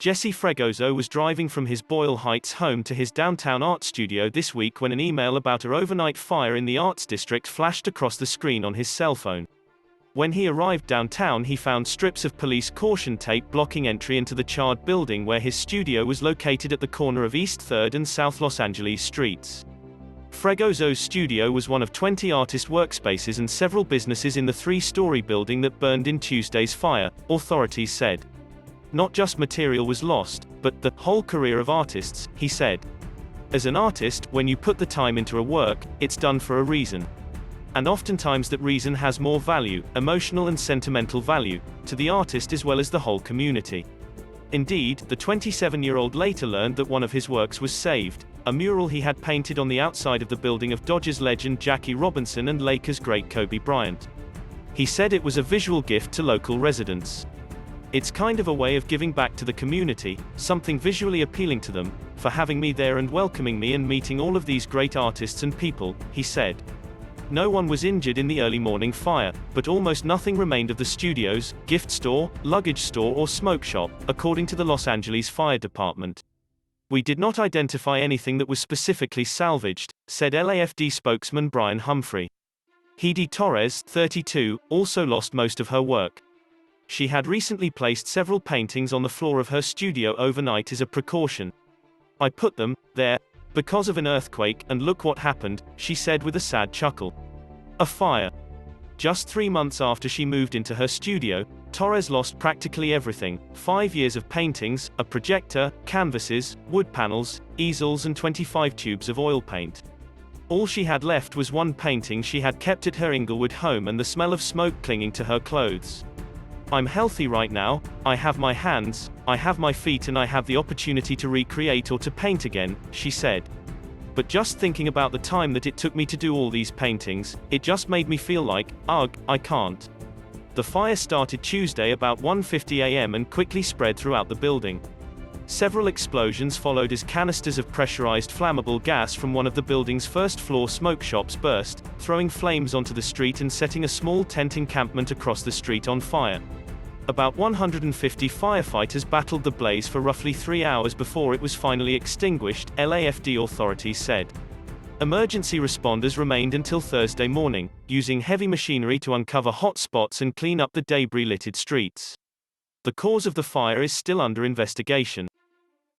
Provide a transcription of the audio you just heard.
Jesse Fregoso was driving from his Boyle Heights home to his downtown art studio this week when an email about an overnight fire in the arts district flashed across the screen on his cell phone. When he arrived downtown, he found strips of police caution tape blocking entry into the charred building where his studio was located at the corner of East 3rd and South Los Angeles streets. Fregoso's studio was one of 20 artist workspaces and several businesses in the three-story building that burned in Tuesday's fire, authorities said. Not just material was lost, but the whole career of artists, he said. As an artist, when you put the time into a work, it's done for a reason. And oftentimes that reason has more value, emotional and sentimental value, to the artist as well as the whole community. Indeed, the 27-year-old later learned that one of his works was saved, a mural he had painted on the outside of the building of Dodgers legend Jackie Robinson and Lakers great Kobe Bryant. He said it was a visual gift to local residents. It's kind of a way of giving back to the community, something visually appealing to them, for having me there and welcoming me and meeting all of these great artists and people, he said. No one was injured in the early morning fire, but almost nothing remained of the studios, gift store, luggage store or smoke shop, according to the Los Angeles Fire Department. We did not identify anything that was specifically salvaged, said LAFD spokesman Brian Humphrey. Heidi Torres, 32, also lost most of her work. She had recently placed several paintings on the floor of her studio overnight as a precaution. I put them there because of an earthquake, and look what happened, she said with a sad chuckle. A fire. Just 3 months after she moved into her studio, Torres lost practically everything: 5 years of paintings, a projector, canvases, wood panels, easels and 25 tubes of oil paint. All she had left was one painting she had kept at her Inglewood home and the smell of smoke clinging to her clothes. I'm healthy right now, I have my hands, I have my feet and I have the opportunity to recreate or to paint again, she said. But just thinking about the time that it took me to do all these paintings, it just made me feel like, ugh, I can't. The fire started Tuesday about 1:50 a.m. and quickly spread throughout the building. Several explosions followed as canisters of pressurized flammable gas from one of the building's first-floor smoke shops burst, throwing flames onto the street and setting a small tent encampment across the street on fire. About 150 firefighters battled the blaze for roughly 3 hours before it was finally extinguished, LAFD authorities said. Emergency responders remained until Thursday morning, using heavy machinery to uncover hot spots and clean up the debris-littered streets. The cause of the fire is still under investigation.